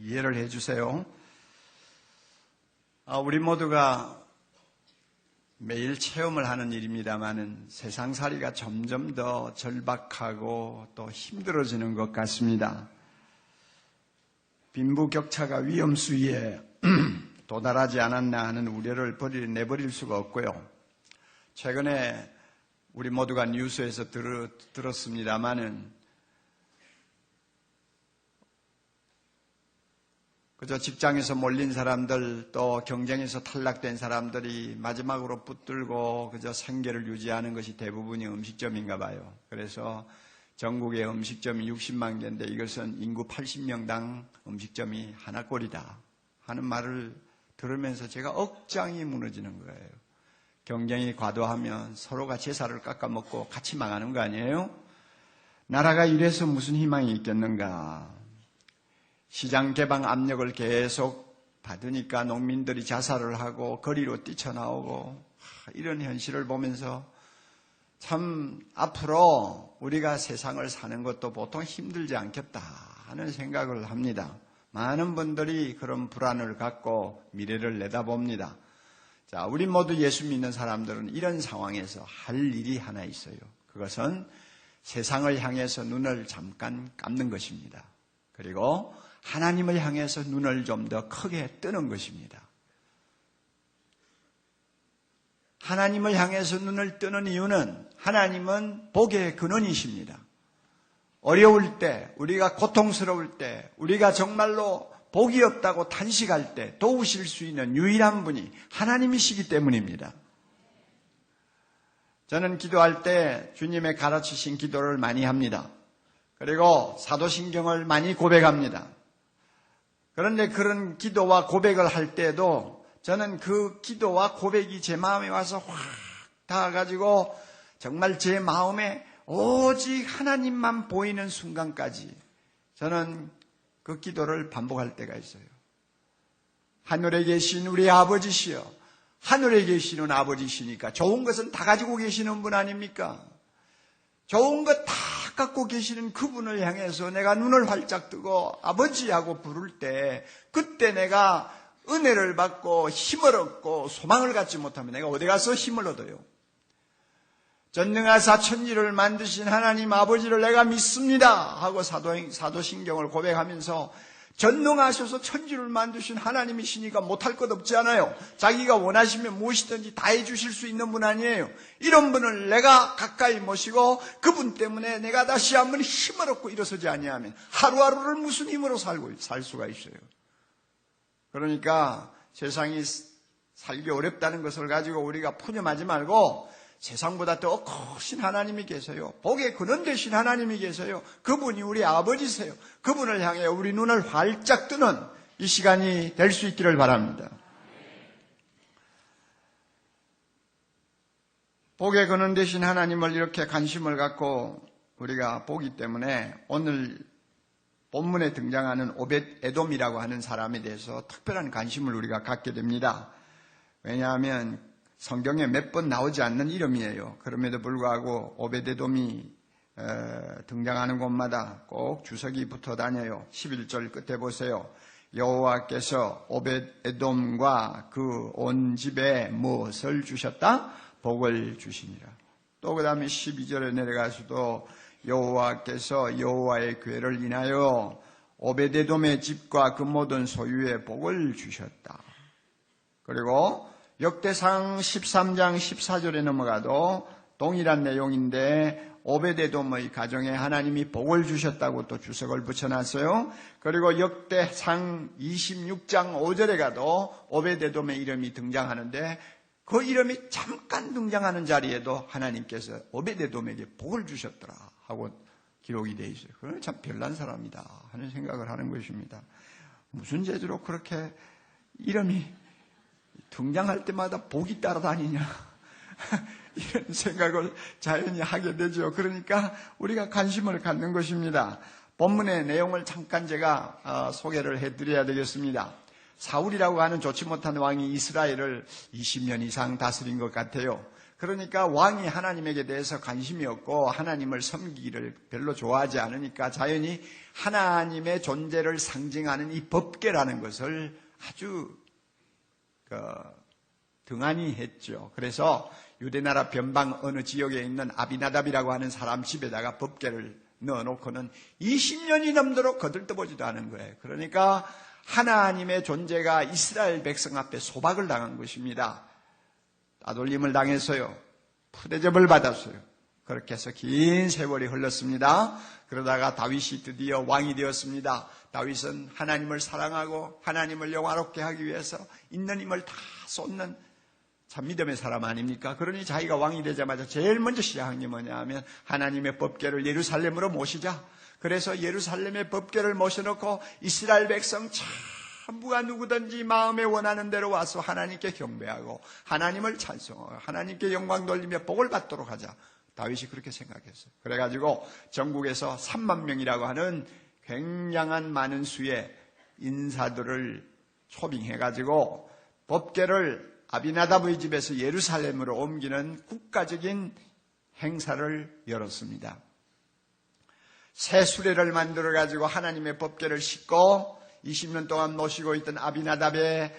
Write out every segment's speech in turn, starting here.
이해를 해주세요. 우리 모두가 매일 체험을 하는 일입니다만은 세상살이가 점점 더 절박하고 또 힘들어지는 것 같습니다. 빈부격차가 위험수위에 도달하지 않았나 하는 우려를 내버릴 수가 없고요. 최근에 우리 모두가 뉴스에서 들었습니다마는 그저 직장에서 몰린 사람들, 또 경쟁에서 탈락된 사람들이 마지막으로 붙들고 그저 생계를 유지하는 것이 대부분이 음식점인가 봐요. 그래서 전국의 음식점이 60만 개인데 이것은 인구 80명당 음식점이 하나꼴이다 하는 말을 들으면서 제가 억장이 무너지는 거예요. 경쟁이 과도하면 서로가 제사를 깎아먹고 같이 망하는 거 아니에요? 나라가 이래서 무슨 희망이 있겠는가? 시장 개방 압력을 계속 받으니까 농민들이 자살을 하고 거리로 뛰쳐나오고 이런 현실을 보면서 참 앞으로 우리가 세상을 사는 것도 보통 힘들지 않겠다 하는 생각을 합니다. 많은 분들이 그런 불안을 갖고 미래를 내다봅니다. 자, 우리 모두 예수 믿는 사람들은 이런 상황에서 할 일이 하나 있어요. 그것은 세상을 향해서 눈을 잠깐 감는 것입니다. 그리고 하나님을 향해서 눈을 좀 더 크게 뜨는 것입니다. 하나님을 향해서 눈을 뜨는 이유는 하나님은 복의 근원이십니다. 어려울 때, 우리가 고통스러울 때, 우리가 정말로 복이 없다고 탄식할 때 도우실 수 있는 유일한 분이 하나님이시기 때문입니다. 저는 기도할 때 주님의 가르치신 기도를 많이 합니다. 그리고 사도신경을 많이 고백합니다. 그런데 그런 기도와 고백을 할 때도 저는 그 기도와 고백이 제 마음에 와서 확 닿아가지고 정말 제 마음에 오직 하나님만 보이는 순간까지 저는 그 기도를 반복할 때가 있어요. 하늘에 계신 우리 아버지시여, 하늘에 계시는 아버지시니까 좋은 것은 다 가지고 계시는 분 아닙니까? 좋은 것 다 갖고 계시는 그분을 향해서 내가 눈을 활짝 뜨고 아버지하고 부를 때 그때 내가 은혜를 받고 힘을 얻고 소망을 갖지 못하면 내가 어디 가서 힘을 얻어요? 전능하사 천지를 만드신 하나님 아버지를 내가 믿습니다 하고 사도신경을 고백하면서 전능하셔서 천지를 만드신 하나님이시니까 못할 것 없지 않아요. 자기가 원하시면 무엇이든지 다 해주실 수 있는 분 아니에요. 이런 분을 내가 가까이 모시고 그분 때문에 내가 다시 한번 힘을 얻고 일어서지 아니하면 하루하루를 무슨 힘으로 살 수가 있어요. 그러니까 세상이 살기 어렵다는 것을 가지고 우리가 푸념하지 말고 세상보다 더 크신 하나님이 계세요. 복의 근원 되신 하나님이 계세요. 그분이 우리 아버지세요. 그분을 향해 우리 눈을 활짝 뜨는 이 시간이 될 수 있기를 바랍니다. 복의 근원 되신 하나님을 이렇게 관심을 갖고 우리가 보기 때문에 오늘 본문에 등장하는 오벳 에돔이라고 하는 사람에 대해서 특별한 관심을 우리가 갖게 됩니다. 왜냐하면 성경에 몇 번 나오지 않는 이름이에요. 그럼에도 불구하고 오벳 에돔이 등장하는 곳마다 꼭 주석이 붙어 다녀요. 11절 끝에 보세요. 여호와께서 오벳 에돔과 그 온 집에 무엇을 주셨다? 복을 주시니라. 또 그 다음에 12절에 내려가서도 여호와께서 여호와의 궤를 인하여 오벳 에돔의 집과 그 모든 소유에 복을 주셨다. 그리고 역대상 13장 14절에 넘어가도 동일한 내용인데 오벳 에돔의 가정에 하나님이 복을 주셨다고 또 주석을 붙여놨어요. 그리고 역대상 26장 5절에 가도 오벳 에돔의 이름이 등장하는데 그 이름이 잠깐 등장하는 자리에도 하나님께서 오벳 에돔에게 복을 주셨더라 하고 기록이 되어 있어요. 그건 참 별난 사람이다 하는 생각을 하는 것입니다. 무슨 재주로 그렇게 이름이 등장할 때마다 복이 따라다니냐 이런 생각을 자연히 하게 되죠. 그러니까 우리가 관심을 갖는 것입니다. 본문의 내용을 잠깐 제가 소개를 해드려야 되겠습니다. 사울이라고 하는 좋지 못한 왕이 이스라엘을 20년 이상 다스린 것 같아요. 그러니까 왕이 하나님에게 대해서 관심이 없고 하나님을 섬기기를 별로 좋아하지 않으니까 자연히 하나님의 존재를 상징하는 이 법궤라는 것을 아주 등한히 했죠. 그래서 유대나라 변방 어느 지역에 있는 아비나답이라고 하는 사람 집에다가 법궤를 넣어놓고는 20년이 넘도록 거들떠보지도 않은 거예요. 그러니까 하나님의 존재가 이스라엘 백성 앞에 소박을 당한 것입니다. 따돌림을 당해서요. 푸대접을 받았어요. 그렇게 해서 긴 세월이 흘렀습니다. 그러다가 다윗이 드디어 왕이 되었습니다. 다윗은 하나님을 사랑하고 하나님을 영화롭게 하기 위해서 있는 힘을 다 쏟는 참 믿음의 사람 아닙니까? 그러니 자기가 왕이 되자마자 제일 먼저 시작한 게 뭐냐 하면 하나님의 법궤를 예루살렘으로 모시자. 그래서 예루살렘의 법궤를 모셔놓고 이스라엘 백성 전부가 누구든지 마음에 원하는 대로 와서 하나님께 경배하고 하나님을 찬송하고 하나님께 영광 돌리며 복을 받도록 하자. 다윗이 그렇게 생각했어요. 그래가지고 전국에서 3만 명이라고 하는 굉장한 많은 수의 인사들을 초빙해가지고 법궤를 아비나답의 집에서 예루살렘으로 옮기는 국가적인 행사를 열었습니다. 새 수레를 만들어가지고 하나님의 법궤를 싣고 20년 동안 모시고 있던 아비나답의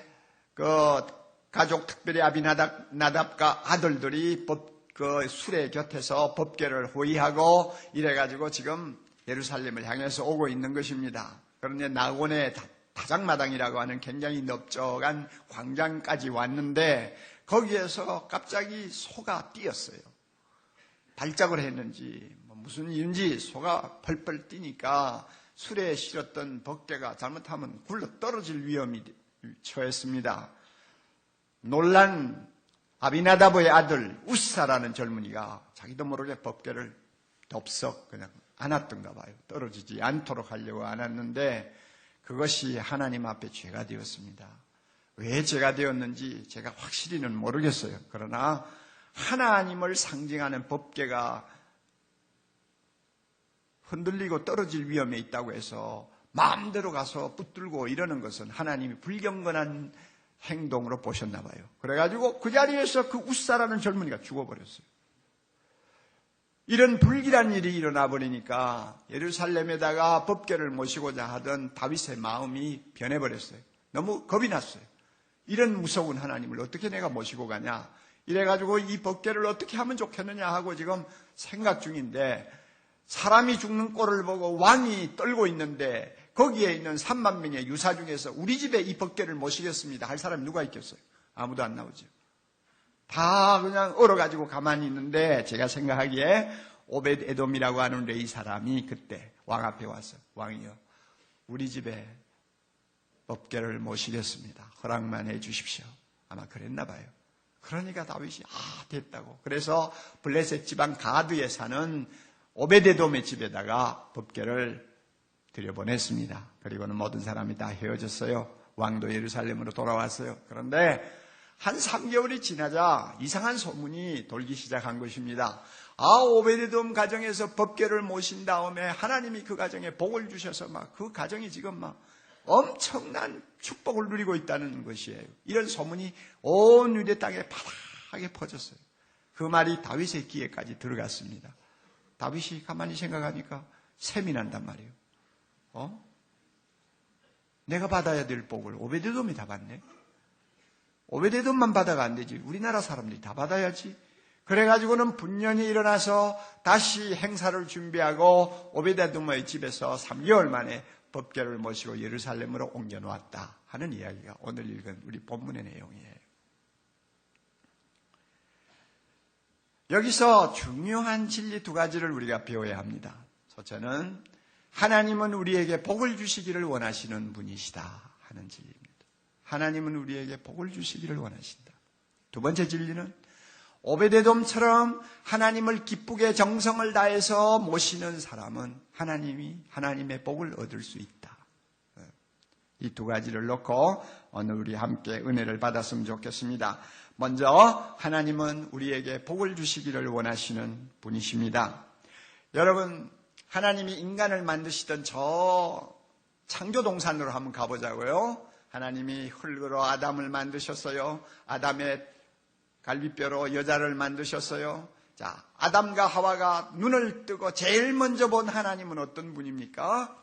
가족, 특별히 아비나답과 아들들이 그 수레 곁에서 법궤를 호위하고 이래가지고 지금 예루살렘을 향해서 오고 있는 것입니다. 그런데 나곤의 다장마당이라고 하는 굉장히 넓적한 광장까지 왔는데 거기에서 갑자기 소가 뛰었어요. 발작을 했는지 무슨 일인지 소가 펄펄 뛰니까 수레에 실었던 법궤가 잘못하면 굴러 떨어질 위험이 처했습니다. 놀란 아비나답의 아들 우사라는 젊은이가 자기도 모르게 법궤를 덥석 그냥 안았던가 봐요. 떨어지지 않도록 하려고 안았는데 그것이 하나님 앞에 죄가 되었습니다. 왜 죄가 되었는지 제가 확실히는 모르겠어요. 그러나 하나님을 상징하는 법궤가 흔들리고 떨어질 위험에 있다고 해서 마음대로 가서 붙들고 이러는 것은 하나님이 불경건한 행동으로 보셨나 봐요. 그래가지고 그 자리에서 그 우사라는 젊은이가 죽어버렸어요. 이런 불길한 일이 일어나 버리니까 예루살렘에다가 법궤를 모시고자 하던 다윗의 마음이 변해버렸어요. 너무 겁이 났어요. 이런 무서운 하나님을 어떻게 내가 모시고 가냐. 이래가지고 이 법궤를 어떻게 하면 좋겠느냐 하고 지금 생각 중인데 사람이 죽는 꼴을 보고 왕이 떨고 있는데 거기에 있는 3만 명의 유사 중에서 우리 집에 이 법궤를 모시겠습니다 할 사람이 누가 있겠어요? 아무도 안 나오죠. 다 그냥 얼어가지고 가만히 있는데 제가 생각하기에 오벳 에돔이라고 하는 레위 사람이 그때 왕 앞에 와서 왕이여 우리 집에 법궤를 모시겠습니다. 허락만 해 주십시오. 아마 그랬나 봐요. 그러니까 다윗이 됐다고. 그래서 블레셋 지방 가드에 사는 오벳 에돔의 집에다가 법궤를 들여보냈습니다. 그리고는 모든 사람이 다 헤어졌어요. 왕도 예루살렘으로 돌아왔어요. 그런데 한 3개월이 지나자 이상한 소문이 돌기 시작한 것입니다. 오베데돔 가정에서 법궤를 모신 다음에 하나님이 그 가정에 복을 주셔서 그 가정이 지금 엄청난 축복을 누리고 있다는 것이에요. 이런 소문이 온 유대 땅에 파랗게 퍼졌어요. 그 말이 다윗의 귀에까지 들어갔습니다. 다윗이 가만히 생각하니까 셈이 난단 말이에요. 내가 받아야 될 복을 오베데돔이 다 받네. 오베데돔만 받아가 안 되지. 우리나라 사람들이 다 받아야지. 그래가지고는 분연히 일어나서 다시 행사를 준비하고 오베데돔의 집에서 3개월 만에 법궤를 모시고 예루살렘으로 옮겨놓았다 하는 이야기가 오늘 읽은 우리 본문의 내용이에요. 여기서 중요한 진리 2가지를 우리가 배워야 합니다. 첫째는 하나님은 우리에게 복을 주시기를 원하시는 분이시다 하는 진리입니다. 하나님은 우리에게 복을 주시기를 원하신다. 2번째 진리는 오베데돔처럼 하나님을 기쁘게 정성을 다해서 모시는 사람은 하나님의 복을 얻을 수 있다. 이 2가지를 놓고 오늘 우리 함께 은혜를 받았으면 좋겠습니다. 먼저 하나님은 우리에게 복을 주시기를 원하시는 분이십니다. 여러분, 하나님이 인간을 만드시던 저 창조동산으로 한번 가보자고요. 하나님이 흙으로 아담을 만드셨어요. 아담의 갈비뼈로 여자를 만드셨어요. 자, 아담과 하와가 눈을 뜨고 제일 먼저 본 하나님은 어떤 분입니까?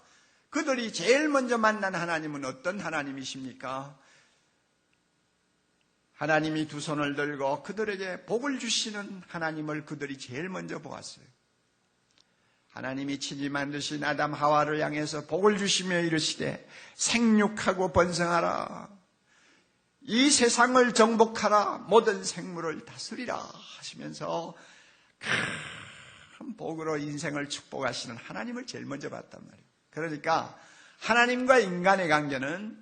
그들이 제일 먼저 만난 하나님은 어떤 하나님이십니까? 하나님이 두 손을 들고 그들에게 복을 주시는 하나님을 그들이 제일 먼저 보았어요. 하나님이 친히 만드신 아담 하와를 향해서 복을 주시며 이르시되 생육하고 번성하라. 이 세상을 정복하라. 모든 생물을 다스리라 하시면서 큰 복으로 인생을 축복하시는 하나님을 제일 먼저 봤단 말이에요. 그러니까 하나님과 인간의 관계는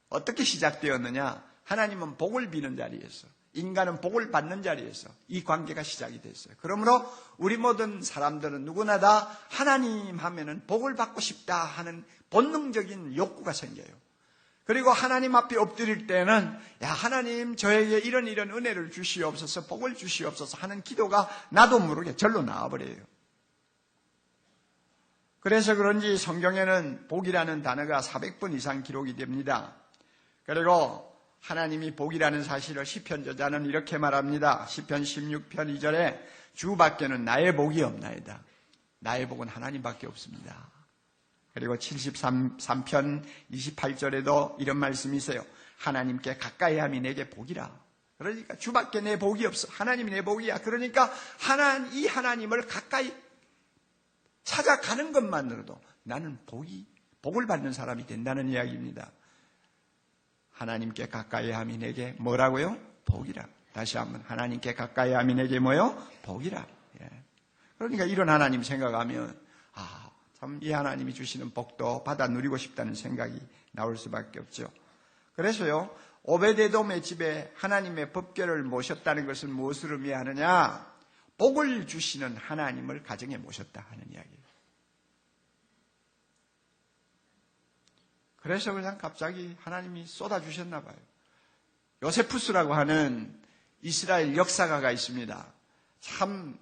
어떻게 시작되었느냐? 하나님은 복을 비는 자리에서, 인간은 복을 받는 자리에서 이 관계가 시작이 됐어요. 그러므로 우리 모든 사람들은 누구나 다 하나님 하면은 복을 받고 싶다 하는 본능적인 욕구가 생겨요. 그리고 하나님 앞에 엎드릴 때는 야, 하나님 저에게 이런 은혜를 주시옵소서, 복을 주시옵소서 하는 기도가 나도 모르게 절로 나와버려요. 그래서 그런지 성경에는 복이라는 단어가 400번 이상 기록이 됩니다. 그리고 하나님이 복이라는 사실을 시편 저자는 이렇게 말합니다. 시편 16편 2절에 주밖에는 나의 복이 없나이다. 나의 복은 하나님밖에 없습니다. 그리고 73편 28절에도 이런 말씀이 있어요. 하나님께 가까이 함이 내게 복이라. 그러니까 주밖에 내 복이 없어. 하나님이 내 복이야. 그러니까 이 하나님을 가까이 찾아가는 것만으로도 나는 복을 받는 사람이 된다는 이야기입니다. 하나님께 가까이 함이 내게 뭐라고요? 복이라. 다시 한번 하나님께 가까이 함이 내게 뭐요? 복이라. 예. 그러니까 이런 하나님 생각하면 참 이 하나님이 주시는 복도 받아 누리고 싶다는 생각이 나올 수밖에 없죠. 그래서요, 오베데돔의 집에 하나님의 법궤를 모셨다는 것은 무엇을 의미하느냐? 복을 주시는 하나님을 가정에 모셨다 하는 이야기예요. 그래서 그냥 갑자기 하나님이 쏟아주셨나 봐요. 요세푸스라고 하는 이스라엘 역사가가 있습니다. 참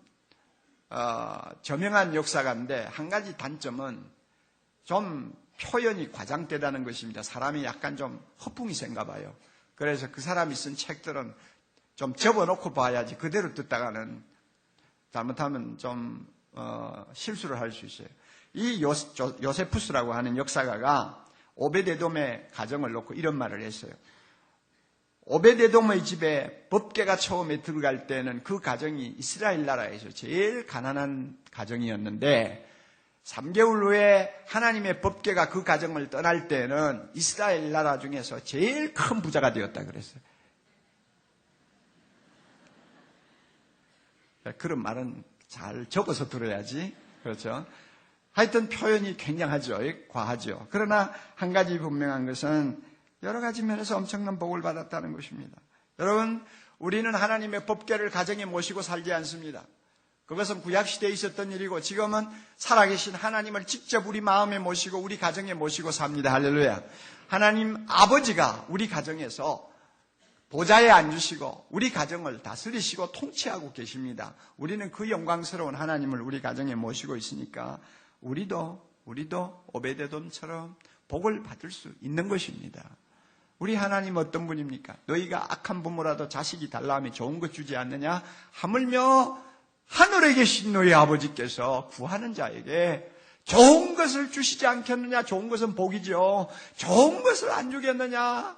저명한 역사가인데 한 가지 단점은 좀 표현이 과장되다는 것입니다. 사람이 약간 좀 허풍이 센가 봐요. 그래서 그 사람이 쓴 책들은 좀 접어놓고 봐야지 그대로 듣다가는 잘못하면 좀 실수를 할 수 있어요. 이 요세푸스라고 하는 역사가가 오베데돔의 가정을 놓고 이런 말을 했어요. 오베데돔의 집에 법궤가 처음에 들어갈 때는 그 가정이 이스라엘 나라에서 제일 가난한 가정이었는데 3개월 후에 하나님의 법궤가 그 가정을 떠날 때는 이스라엘 나라 중에서 제일 큰 부자가 되었다 그랬어요. 그런 말은 잘 적어서 들어야지. 그렇죠? 하여튼 표현이 굉장하죠. 과하죠. 그러나 한 가지 분명한 것은 여러 가지 면에서 엄청난 복을 받았다는 것입니다. 여러분, 우리는 하나님의 법궤를 가정에 모시고 살지 않습니다. 그것은 구약시대에 있었던 일이고 지금은 살아계신 하나님을 직접 우리 마음에 모시고 우리 가정에 모시고 삽니다. 할렐루야. 하나님 아버지가 우리 가정에서 보좌에 앉으시고 우리 가정을 다스리시고 통치하고 계십니다. 우리는 그 영광스러운 하나님을 우리 가정에 모시고 있으니까 우리도 오베데돔처럼 복을 받을 수 있는 것입니다. 우리 하나님 어떤 분입니까? 너희가 악한 부모라도 자식이 달라하면 좋은 것 주지 않느냐? 하물며 하늘에 계신 너희 아버지께서 구하는 자에게 좋은 것을 주시지 않겠느냐? 좋은 것은 복이죠. 좋은 것을 안 주겠느냐?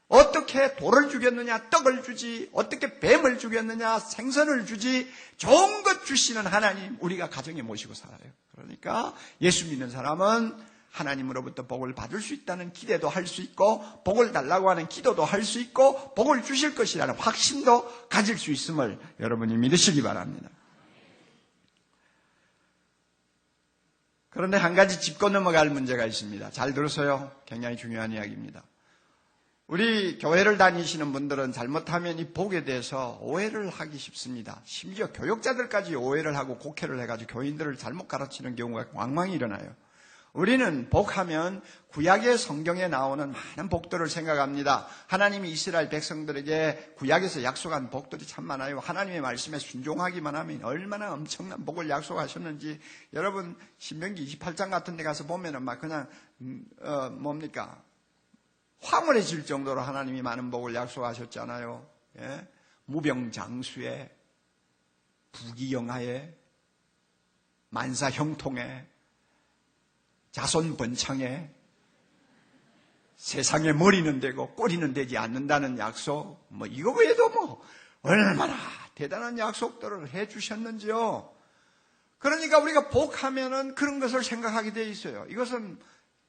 어떻게 돌을 주겠느냐? 떡을 주지. 어떻게 뱀을 주겠느냐? 생선을 주지. 좋은 것 주시는 하나님 우리가 가정에 모시고 살아요. 그러니까 예수 믿는 사람은 하나님으로부터 복을 받을 수 있다는 기대도 할 수 있고 복을 달라고 하는 기도도 할 수 있고 복을 주실 것이라는 확신도 가질 수 있음을 여러분이 믿으시기 바랍니다. 그런데 한 가지 짚고 넘어갈 문제가 있습니다. 잘 들으세요. 굉장히 중요한 이야기입니다. 우리 교회를 다니시는 분들은 잘못하면 이 복에 대해서 오해를 하기 쉽습니다. 심지어 교육자들까지 오해를 하고 곡해를 해가지고 교인들을 잘못 가르치는 경우가 왕왕 일어나요. 우리는 복하면 구약의 성경에 나오는 많은 복들을 생각합니다. 하나님이 이스라엘 백성들에게 구약에서 약속한 복들이 참 많아요. 하나님의 말씀에 순종하기만 하면 얼마나 엄청난 복을 약속하셨는지 여러분 신명기 28장 같은 데 가서 보면은 막 그냥 뭡니까? 황홀해질 정도로 하나님이 많은 복을 약속하셨잖아요. 예? 무병장수에, 부귀영화에, 만사형통에, 자손번창에, 세상에 머리는 되고 꼬리는 되지 않는다는 약속, 이거 외에도 얼마나 대단한 약속들을 해 주셨는지요. 그러니까 우리가 복하면은 그런 것을 생각하게 돼 있어요. 이것은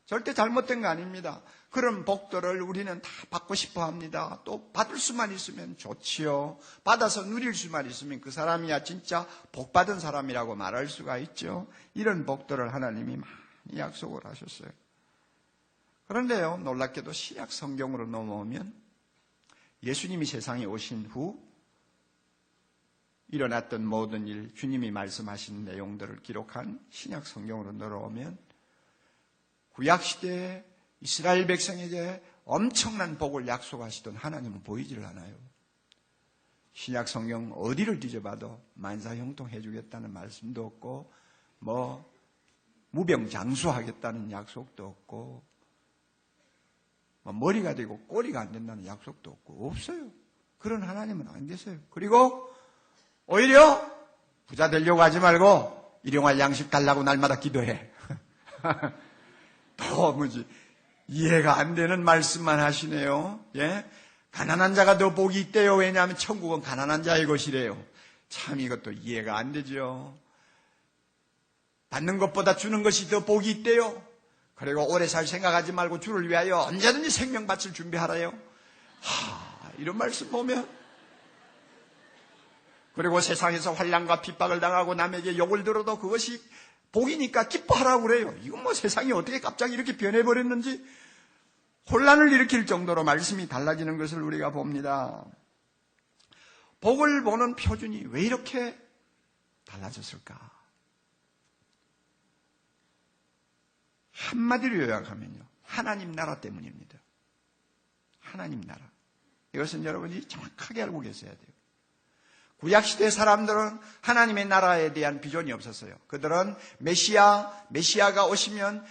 절대 잘못된 거 아닙니다. 그런 복들을 우리는 다 받고 싶어 합니다. 또 받을 수만 있으면 좋지요. 받아서 누릴 수만 있으면 그 사람이야 진짜 복 받은 사람이라고 말할 수가 있죠. 이런 복들을 하나님이 많이 약속을 하셨어요. 그런데요, 놀랍게도 신약 성경으로 넘어오면 예수님이 세상에 오신 후 일어났던 모든 일, 주님이 말씀하신 내용들을 기록한 신약 성경으로 넘어오면 구약시대에 이스라엘 백성에게 엄청난 복을 약속하시던 하나님은 보이지를 않아요. 신약 성경 어디를 뒤져봐도 만사형통해 주겠다는 말씀도 없고 무병장수하겠다는 약속도 없고 머리가 되고 꼬리가 안 된다는 약속도 없고 없어요. 그런 하나님은 안 계세요. 그리고 오히려 부자 되려고 하지 말고 일용할 양식 달라고 날마다 기도해. 또 이해가 안 되는 말씀만 하시네요. 예? 가난한 자가 더 복이 있대요. 왜냐하면 천국은 가난한 자의 것이래요. 참 이것도 이해가 안 되죠. 받는 것보다 주는 것이 더 복이 있대요. 그리고 오래 살 생각하지 말고 주를 위하여 언제든지 생명 바칠 준비하라요. 이런 말씀 보면, 그리고 세상에서 환난과 핍박을 당하고 남에게 욕을 들어도 그것이 복이니까 기뻐하라고 그래요. 이건 세상이 어떻게 갑자기 이렇게 변해버렸는지 혼란을 일으킬 정도로 말씀이 달라지는 것을 우리가 봅니다. 복을 보는 표준이 왜 이렇게 달라졌을까? 한마디로 요약하면요, 하나님 나라 때문입니다. 하나님 나라. 이것은 여러분이 정확하게 알고 계셔야 돼요. 구약시대 사람들은 하나님의 나라에 대한 비전이 없었어요. 그들은 메시아가 오시면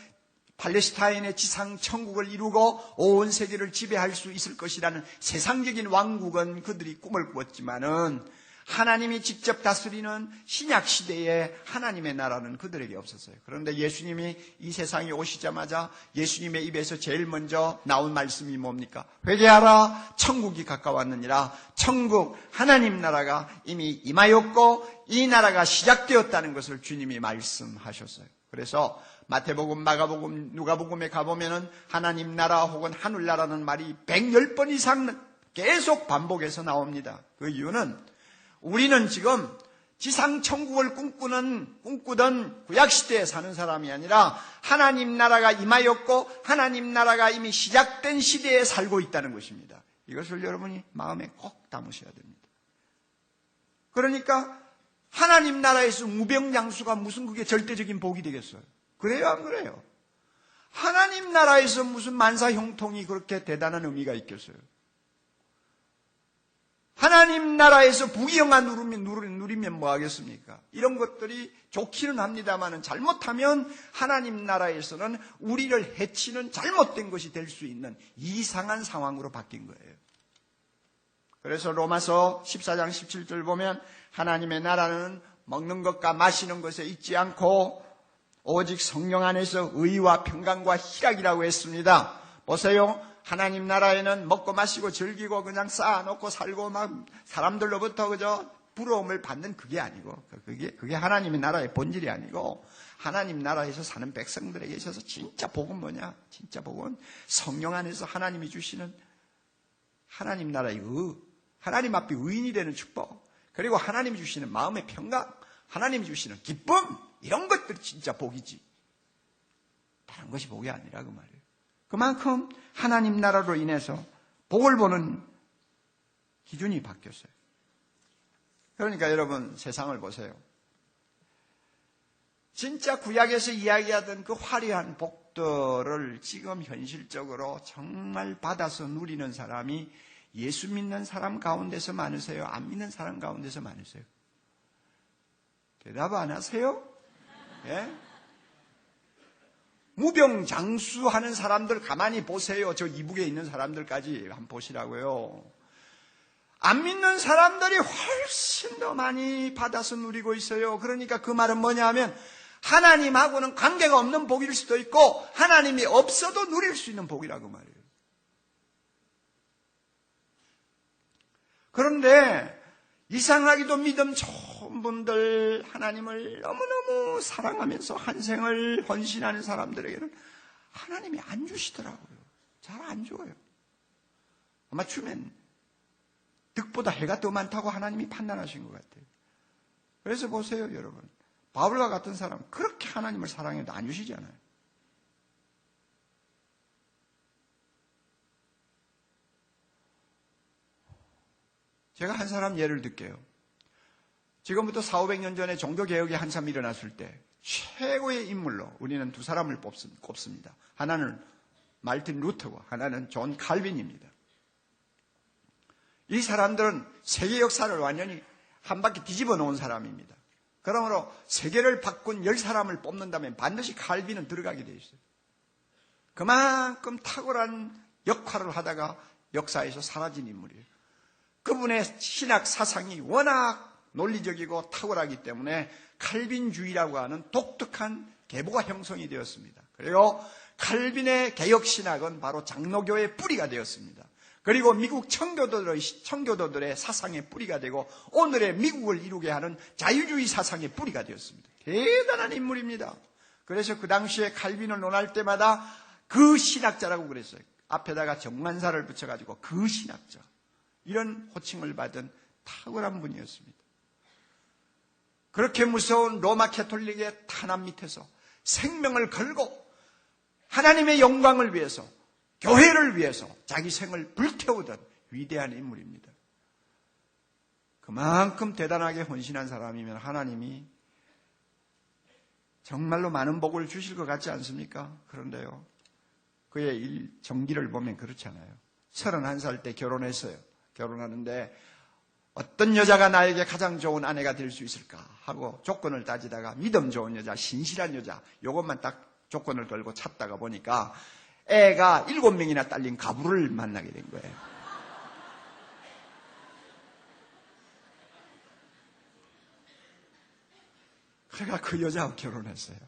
팔레스타인의 지상 천국을 이루고 온 세계를 지배할 수 있을 것이라는 세상적인 왕국은 그들이 꿈을 꾸었지만은 하나님이 직접 다스리는 신약 시대의 하나님의 나라는 그들에게 없었어요. 그런데 예수님이 이 세상에 오시자마자 예수님의 입에서 제일 먼저 나온 말씀이 뭡니까? 회개하라, 천국이 가까웠느니라. 천국, 하나님 나라가 이미 임하였고 이 나라가 시작되었다는 것을 주님이 말씀하셨어요. 그래서 마태복음, 마가복음, 누가복음에 가보면은 하나님 나라 혹은 하늘나라는 말이 110번 이상 계속 반복해서 나옵니다. 그 이유는 우리는 지금 지상 천국을 꿈꾸던 구약시대에 사는 사람이 아니라 하나님 나라가 임하였고 하나님 나라가 이미 시작된 시대에 살고 있다는 것입니다. 이것을 여러분이 마음에 꼭 담으셔야 됩니다. 그러니까 하나님 나라에서 무병장수가 무슨 그게 절대적인 복이 되겠어요? 그래요, 안 그래요? 하나님 나라에서 무슨 만사형통이 그렇게 대단한 의미가 있겠어요? 하나님 나라에서 부귀영화 누리면 뭐 하겠습니까? 이런 것들이 좋기는 합니다만 잘못하면 하나님 나라에서는 우리를 해치는 잘못된 것이 될 수 있는 이상한 상황으로 바뀐 거예요. 그래서 로마서 14장 17절 보면 하나님의 나라는 먹는 것과 마시는 것에 있지 않고 오직 성령 안에서 의와 평강과 희락이라고 했습니다. 보세요. 하나님 나라에는 먹고 마시고 즐기고 그냥 쌓아놓고 살고 막 사람들로부터 그저 부러움을 받는 그게 아니고 그게 하나님의 나라의 본질이 아니고 하나님 나라에서 사는 백성들에게 있어서 진짜 복은 뭐냐? 진짜 복은 성령 안에서 하나님이 주시는 하나님 나라의 하나님 앞에 의인이 되는 축복, 그리고 하나님이 주시는 마음의 평강, 하나님이 주시는 기쁨, 이런 것들이 진짜 복이지 다른 것이 복이 아니라 그 말이에요. 그만큼 하나님 나라로 인해서 복을 보는 기준이 바뀌었어요. 그러니까 여러분 세상을 보세요. 진짜 구약에서 이야기하던 그 화려한 복들을 지금 현실적으로 정말 받아서 누리는 사람이 예수 믿는 사람 가운데서 많으세요? 안 믿는 사람 가운데서 많으세요? 대답 안 하세요? 예? 무병장수하는 사람들 가만히 보세요. 저 이북에 있는 사람들까지 한번 보시라고요. 안 믿는 사람들이 훨씬 더 많이 받아서 누리고 있어요. 그러니까 그 말은 뭐냐 하면 하나님하고는 관계가 없는 복일 수도 있고 하나님이 없어도 누릴 수 있는 복이라고 말이에요. 그런데 이상하게도 믿음 좋은 분들, 하나님을 너무너무 사랑하면서 한 생을 헌신하는 사람들에게는 하나님이 안 주시더라고요. 잘 안 줘요. 아마 주면 득보다 해가 더 많다고 하나님이 판단하신 것 같아요. 그래서 보세요, 여러분. 바울과 같은 사람 그렇게 하나님을 사랑해도 안 주시잖아요. 제가 한 사람 예를 들게요. 지금부터 400~500년 전에 종교개혁이 한참 일어났을 때 최고의 인물로 우리는 두 사람을 꼽습니다. 하나는 말틴 루터고 하나는 존 칼빈입니다. 이 사람들은 세계 역사를 완전히 한 바퀴 뒤집어 놓은 사람입니다. 그러므로 세계를 바꾼 10사람을 뽑는다면 반드시 칼빈은 들어가게 돼 있어요. 그만큼 탁월한 역할을 하다가 역사에서 사라진 인물이에요. 그분의 신학 사상이 워낙 논리적이고 탁월하기 때문에 칼빈주의라고 하는 독특한 계보가 형성이 되었습니다. 그리고 칼빈의 개혁신학은 바로 장로교의 뿌리가 되었습니다. 그리고 미국 청교도들의 사상의 뿌리가 되고 오늘의 미국을 이루게 하는 자유주의 사상의 뿌리가 되었습니다. 대단한 인물입니다. 그래서 그 당시에 칼빈을 논할 때마다 그 신학자라고 그랬어요. 앞에다가 정관사를 붙여가지고 그 신학자. 이런 호칭을 받은 탁월한 분이었습니다. 그렇게 무서운 로마 캐톨릭의 탄압 밑에서 생명을 걸고 하나님의 영광을 위해서 교회를 위해서 자기 생을 불태우던 위대한 인물입니다. 그만큼 대단하게 헌신한 사람이면 하나님이 정말로 많은 복을 주실 것 같지 않습니까? 그런데요, 그의 정기를 보면 그렇지 않아요. 31살 때 결혼했어요. 결혼하는데 어떤 여자가 나에게 가장 좋은 아내가 될 수 있을까 하고 조건을 따지다가 믿음 좋은 여자, 신실한 여자, 이것만 딱 조건을 걸고 찾다가 보니까 애가 7명이나 딸린 가부를 만나게 된 거예요. 그러니까 그 여자하고 결혼했어요.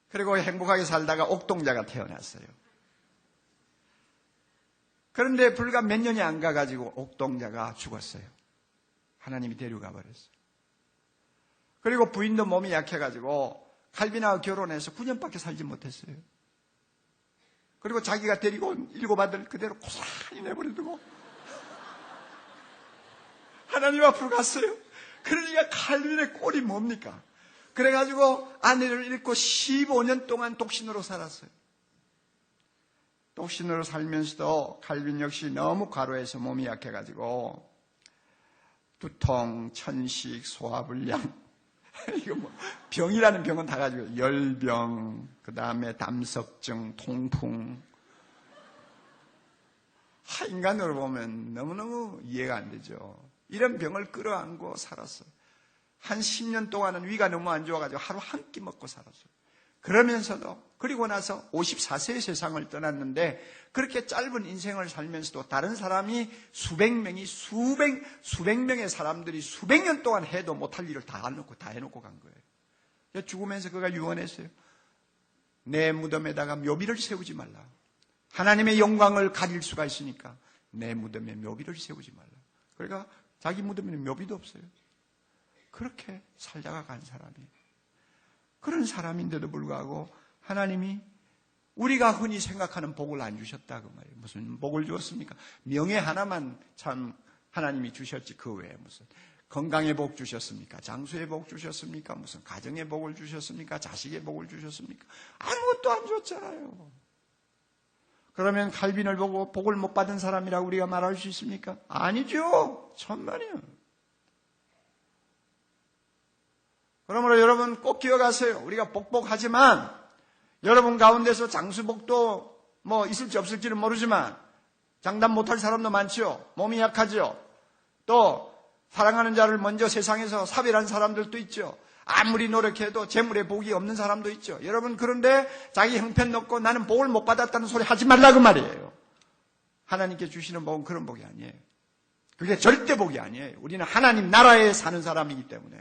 그리고 행복하게 살다가 옥동자가 태어났어요. 그런데 불과 몇 년이 안 가가지고 옥동자가 죽었어요. 하나님이 데려가 버렸어요. 그리고 부인도 몸이 약해가지고 칼빈하고 결혼해서 9년밖에 살지 못했어요. 그리고 자기가 데리고 온 7아들 그대로 고스란히 내버려두고 하나님 앞으로 갔어요. 그러니까 칼빈의 꼴이 뭡니까? 그래가지고 아내를 잃고 15년 동안 독신으로 살았어요. 독신으로 살면서도 칼빈 역시 너무 과로해서 몸이 약해가지고 두통, 천식, 소화불량 이거 뭐 병이라는 병은 다 가지고 열병, 그 다음에 담석증, 통풍. 인간으로 보면 너무너무 이해가 안 되죠. 이런 병을 끌어안고 살았어요. 한 10년 동안은 위가 너무 안 좋아가지고 하루 한 끼 먹고 살았어요. 그러면서도 그리고 나서 54세의 세상을 떠났는데 그렇게 짧은 인생을 살면서도 다른 사람이 수백 명의 사람들이 수백 년 동안 해도 못할 일을 다 해놓고 간 거예요. 죽으면서 그가 유언했어요. 내 무덤에다가 묘비를 세우지 말라. 하나님의 영광을 가질 수가 있으니까 내 무덤에 묘비를 세우지 말라. 그러니까 자기 무덤에는 묘비도 없어요. 그렇게 살다가 간 사람이에요. 그런 사람인데도 불구하고 하나님이 우리가 흔히 생각하는 복을 안 주셨다 그 말이에요. 무슨 복을 주었습니까? 명예 하나만 참 하나님이 주셨지 그 외에 무슨 건강의 복 주셨습니까? 장수의 복 주셨습니까? 무슨 가정의 복을 주셨습니까? 자식의 복을 주셨습니까? 아무것도 안 줬잖아요. 그러면 칼빈을 보고 복을 못 받은 사람이라고 우리가 말할 수 있습니까? 아니죠. 천만이요. 그러므로 여러분 꼭 기억하세요. 우리가 복복하지만 여러분 가운데서 장수복도 뭐 있을지 없을지는 모르지만 장담 못할 사람도 많죠. 몸이 약하죠. 또 사랑하는 자를 먼저 세상에서 사별한 사람들도 있죠. 아무리 노력해도 재물에 복이 없는 사람도 있죠. 여러분 그런데 자기 형편 놓고 나는 복을 못 받았다는 소리 하지 말라고 말이에요. 하나님께 주시는 복은 그런 복이 아니에요. 그게 절대 복이 아니에요. 우리는 하나님 나라에 사는 사람이기 때문에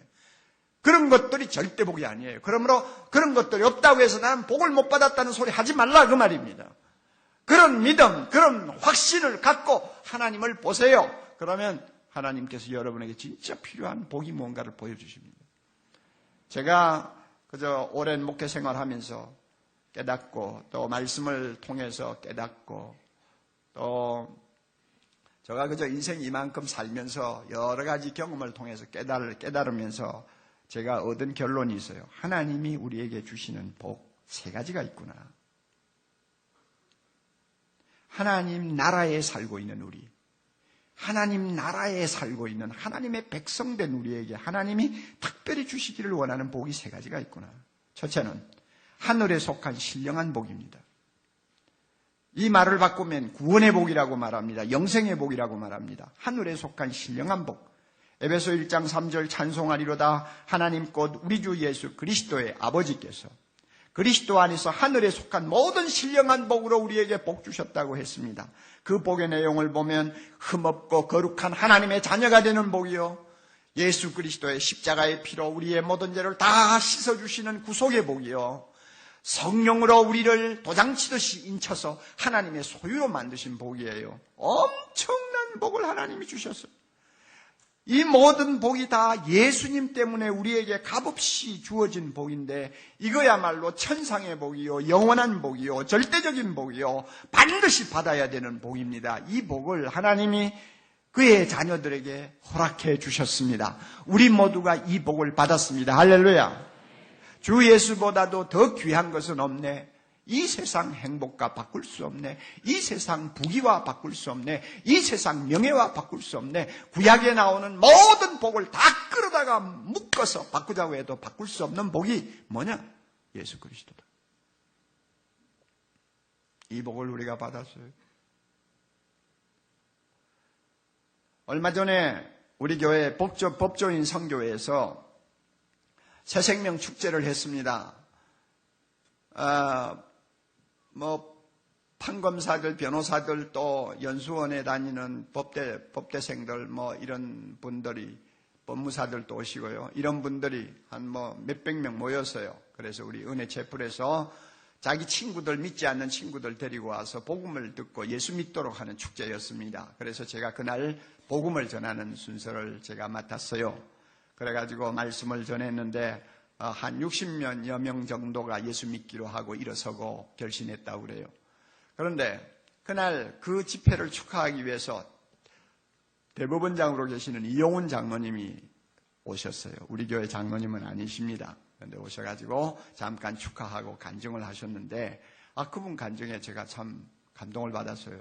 그런 것들이 절대 복이 아니에요. 그러므로 그런 것들이 없다고 해서 나는 복을 못 받았다는 소리 하지 말라 그 말입니다. 그런 믿음, 그런 확신을 갖고 하나님을 보세요. 그러면 하나님께서 여러분에게 진짜 필요한 복이 뭔가를 보여주십니다. 제가 그저 오랜 목회 생활하면서 깨닫고 또 말씀을 통해서 깨닫고 또 제가 그저 인생 이만큼 살면서 여러 가지 경험을 통해서 깨달으면서 제가 얻은 결론이 있어요. 하나님이 우리에게 주시는 복 3가지가 있구나. 하나님 나라에 살고 있는 우리, 하나님 나라에 살고 있는 하나님의 백성된 우리에게 하나님이 특별히 주시기를 원하는 복이 3가지가 있구나. 첫째는 하늘에 속한 신령한 복입니다. 이 말을 바꾸면 구원의 복이라고 말합니다. 영생의 복이라고 말합니다. 하늘에 속한 신령한 복. 에베소 1장 3절 찬송하리로다 하나님 곧 우리 주 예수 그리스도의 아버지께서 그리스도 안에서 하늘에 속한 모든 신령한 복으로 우리에게 복 주셨다고 했습니다. 그 복의 내용을 보면 흠없고 거룩한 하나님의 자녀가 되는 복이요, 예수 그리스도의 십자가의 피로 우리의 모든 죄를 다 씻어주시는 구속의 복이요, 성령으로 우리를 도장치듯이 인쳐서 하나님의 소유로 만드신 복이에요. 엄청난 복을 하나님이 주셨어요. 이 모든 복이 다 예수님 때문에 우리에게 값없이 주어진 복인데 이거야말로 천상의 복이요, 영원한 복이요, 절대적인 복이요, 반드시 받아야 되는 복입니다. 이 복을 하나님이 그의 자녀들에게 허락해 주셨습니다. 우리 모두가 이 복을 받았습니다. 할렐루야. 주 예수보다도 더 귀한 것은 없네. 이 세상 행복과 바꿀 수 없네. 이 세상 부귀와 바꿀 수 없네. 이 세상 명예와 바꿀 수 없네. 구약에 나오는 모든 복을 다 끌어다가 묶어서 바꾸자고 해도 바꿀 수 없는 복이 뭐냐? 예수 그리스도다. 이 복을 우리가 받았어요. 얼마 전에 우리 교회 법조인 선교회에서 새생명 축제를 했습니다. 판검사들, 변호사들, 또 연수원에 다니는 법대생들, 이런 분들이, 법무사들도 오시고요. 이런 분들이 한 몇백 명 모였어요. 그래서 우리 은혜 채플에서 자기 친구들, 믿지 않는 친구들 데리고 와서 복음을 듣고 예수 믿도록 하는 축제였습니다. 그래서 제가 그날 복음을 전하는 순서를 제가 맡았어요. 그래가지고 말씀을 전했는데 한 60여 명 정도가 예수 믿기로 하고 일어서고 결신했다고 그래요. 그런데 그날 그 집회를 축하하기 위해서 대법원장으로 계시는 이용훈 장로님이 오셨어요. 우리 교회 장로님은 아니십니다. 그런데 오셔가지고 잠깐 축하하고 간증을 하셨는데 그분 간증에 제가 참 감동을 받았어요.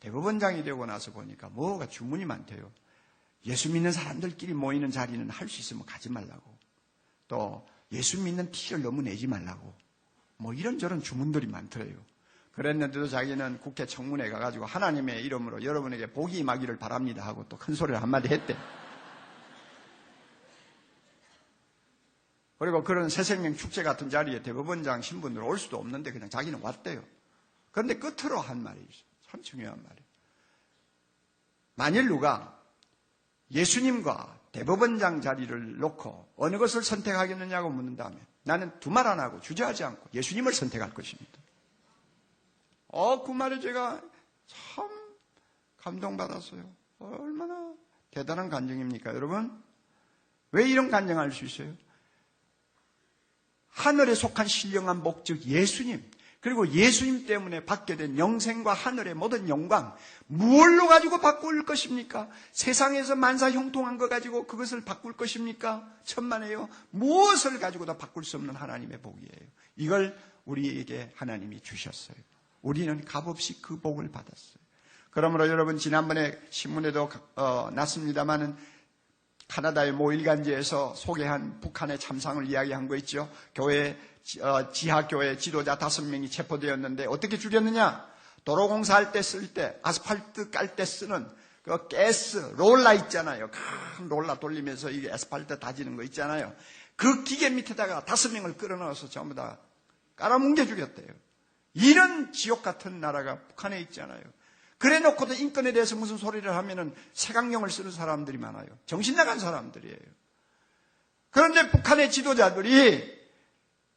대법원장이 되고 나서 보니까 뭐가 주문이 많대요. 예수 믿는 사람들끼리 모이는 자리는 할 수 있으면 가지 말라고. 또 예수 믿는 티를 너무 내지 말라고. 이런저런 주문들이 많더래요. 그랬는데도 자기는 국회 청문회 가가지고 하나님의 이름으로 여러분에게 복이 임하기를 바랍니다 하고 또 큰 소리를 한마디 했대. 그리고 그런 새생명 축제 같은 자리에 대법원장 신분으로 올 수도 없는데 그냥 자기는 왔대요. 그런데 끝으로 한 말이 있어요. 참 중요한 말이에요. 만일 누가 예수님과 대법원장 자리를 놓고 어느 것을 선택하겠느냐고 묻는다면 나는 두 말 안 하고 주저하지 않고 예수님을 선택할 것입니다. 그 말에 제가 참 감동받았어요. 얼마나 대단한 간증입니까, 여러분? 왜 이런 간증할 수 있어요? 하늘에 속한 신령한 복, 즉 예수님, 그리고 예수님 때문에 받게 된 영생과 하늘의 모든 영광, 무엇로 가지고 바꿀 것입니까? 세상에서 만사 형통한 거 가지고 그것을 바꿀 것입니까? 천만에요. 무엇을 가지고도 바꿀 수 없는 하나님의 복이에요. 이걸 우리에게 하나님이 주셨어요. 우리는 값없이 그 복을 받았어요. 그러므로 여러분, 지난번에 신문에도 났습니다마는 카나다의 모 일간지에서 소개한 북한의 참상을 이야기한 거 있죠. 지하교회 지도자 5명이 체포되었는데 어떻게 죽였느냐? 도로공사할 때 쓸 때, 아스팔트 깔 때 쓰는 그 가스 롤라 있잖아요. 큰 롤라 돌리면서 이게 아스팔트 다지는 거 있잖아요. 그 기계 밑에다가 5명을 끌어넣어서 전부 다 깔아뭉개 죽였대요. 이런 지옥 같은 나라가 북한에 있잖아요. 그래 놓고도 인권에 대해서 무슨 소리를 하면은 색안경을 쓰는 사람들이 많아요. 정신 나간 사람들이에요. 그런데 북한의 지도자들이,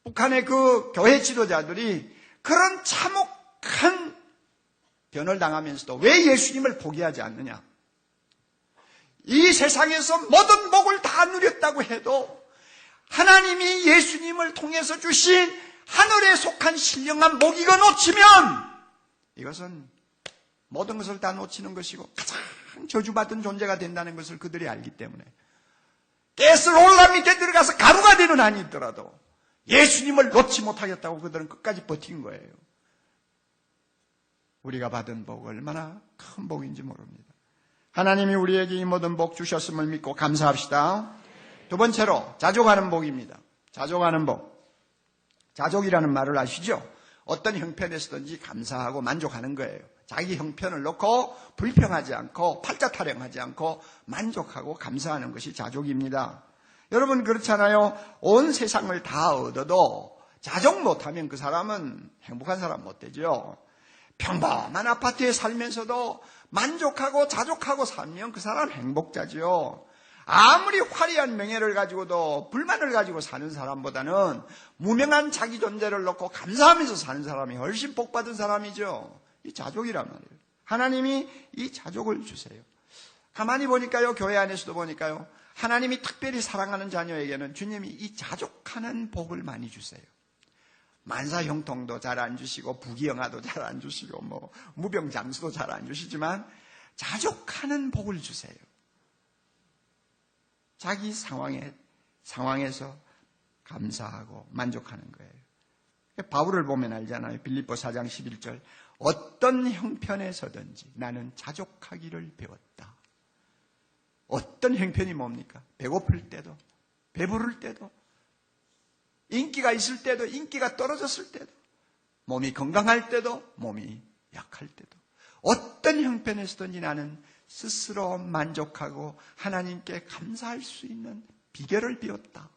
북한의 그 교회 지도자들이 그런 참혹한 변을 당하면서도 왜 예수님을 포기하지 않느냐? 이 세상에서 모든 복을 다 누렸다고 해도 하나님이 예수님을 통해서 주신 하늘에 속한 신령한 복 이거 놓치면 이것은 모든 것을 다 놓치는 것이고 가장 저주받은 존재가 된다는 것을 그들이 알기 때문에 가스롤라 밑에 들어가서 가루가 되는 한이 있더라도 예수님을 놓지 못하겠다고 그들은 끝까지 버틴 거예요. 우리가 받은 복은 얼마나 큰 복인지 모릅니다. 하나님이 우리에게 이 모든 복 주셨음을 믿고 감사합시다. 두 번째로 자족하는 복입니다. 자족하는 복. 자족이라는 말을 아시죠? 어떤 형편에서든지 감사하고 만족하는 거예요. 자기 형편을 놓고 불평하지 않고 팔자 타령하지 않고 만족하고 감사하는 것이 자족입니다. 여러분 그렇잖아요. 온 세상을 다 얻어도 자족 못하면 그 사람은 행복한 사람 못 되죠. 평범한 아파트에 살면서도 만족하고 자족하고 살면 그 사람은 행복자죠. 아무리 화려한 명예를 가지고도 불만을 가지고 사는 사람보다는 무명한 자기 존재를 놓고 감사하면서 사는 사람이 훨씬 복받은 사람이죠. 이 자족이란 말이에요. 하나님이 이 자족을 주세요. 가만히 보니까요, 교회 안에서도 보니까요, 하나님이 특별히 사랑하는 자녀에게는 주님이 이 자족하는 복을 많이 주세요. 만사형통도 잘 안 주시고 부귀영화도 잘 안 주시고 무병장수도 잘 안 주시지만 자족하는 복을 주세요. 자기 상황에서 감사하고 만족하는 거예요. 바울을 보면 알잖아요. 빌립보 4장 11절. 어떤 형편에서든지 나는 자족하기를 배웠다. 어떤 형편이 뭡니까? 배고플 때도, 배부를 때도, 인기가 있을 때도, 인기가 떨어졌을 때도, 몸이 건강할 때도, 몸이 약할 때도, 어떤 형편에서든지 나는 스스로 만족하고 하나님께 감사할 수 있는 비결을 배웠다.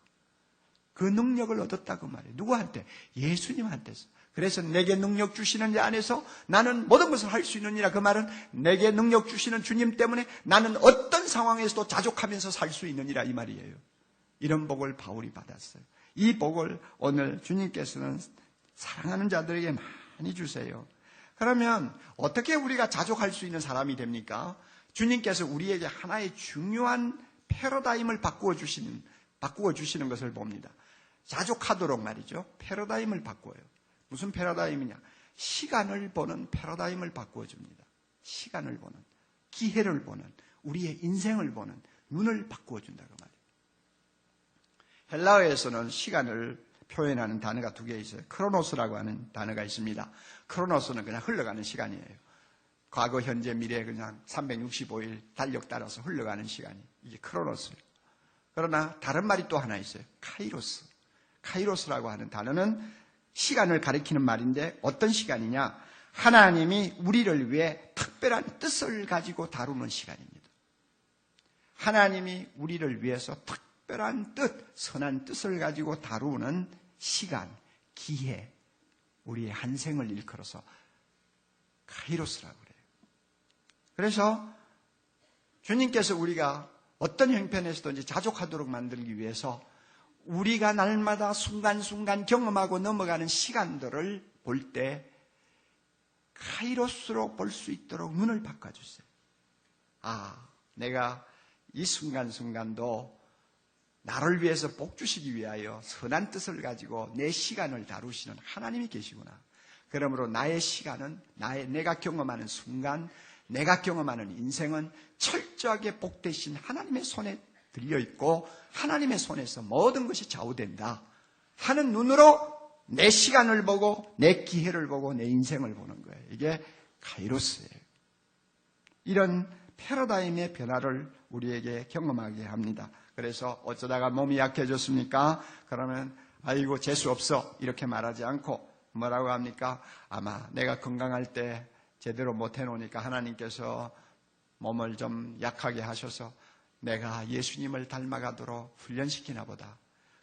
그 능력을 얻었다 그 말이에요. 누구한테? 예수님한테서. 그래서 내게 능력 주시는 자 안에서 나는 모든 것을 할 수 있느니라. 그 말은 내게 능력 주시는 주님 때문에 나는 어떤 상황에서도 자족하면서 살 수 있느니라 이 말이에요. 이런 복을 바울이 받았어요. 이 복을 오늘 주님께서는 사랑하는 자들에게 많이 주세요. 그러면 어떻게 우리가 자족할 수 있는 사람이 됩니까? 주님께서 우리에게 하나의 중요한 패러다임을 바꾸어 주시는 것을 봅니다. 자족하도록 말이죠. 패러다임을 바꿔요. 무슨 패러다임이냐? 시간을 보는 패러다임을 바꾸어 줍니다. 시간을 보는, 기회를 보는, 우리의 인생을 보는 눈을 바꾸어 준다고 말이에요. 헬라어에서는 시간을 표현하는 단어가 두 개 있어요. 크로노스라고 하는 단어가 있습니다. 크로노스는 그냥 흘러가는 시간이에요. 과거, 현재, 미래 그냥 365일 달력 따라서 흘러가는 시간이 이게 크로노스예요. 그러나 다른 말이 또 하나 있어요. 카이로스. 카이로스라고 하는 단어는 시간을 가리키는 말인데 어떤 시간이냐? 하나님이 우리를 위해 특별한 뜻을 가지고 다루는 시간입니다. 하나님이 우리를 위해서 특별한 뜻, 선한 뜻을 가지고 다루는 시간, 기회, 우리의 한 생을 일컬어서 카이로스라고 그래요. 그래서 주님께서 우리가 어떤 형편에서든지 자족하도록 만들기 위해서 우리가 날마다 순간순간 경험하고 넘어가는 시간들을 볼 때 카이로스로 볼 수 있도록 눈을 바꿔주세요. 아, 내가 이 순간순간도 나를 위해서 복 주시기 위하여 선한 뜻을 가지고 내 시간을 다루시는 하나님이 계시구나. 그러므로 나의 시간은 내가 경험하는 순간, 내가 경험하는 인생은 철저하게 복되신 하나님의 손에 들려있고 하나님의 손에서 모든 것이 좌우된다 하는 눈으로 내 시간을 보고 내 기회를 보고 내 인생을 보는 거예요. 이게 카이로스예요. 이런 패러다임의 변화를 우리에게 경험하게 합니다. 그래서 어쩌다가 몸이 약해졌습니까? 그러면 아이고 재수 없어 이렇게 말하지 않고 뭐라고 합니까? 아마 내가 건강할 때 제대로 못 해놓으니까 하나님께서 몸을 좀 약하게 하셔서 내가 예수님을 닮아가도록 훈련시키나 보다.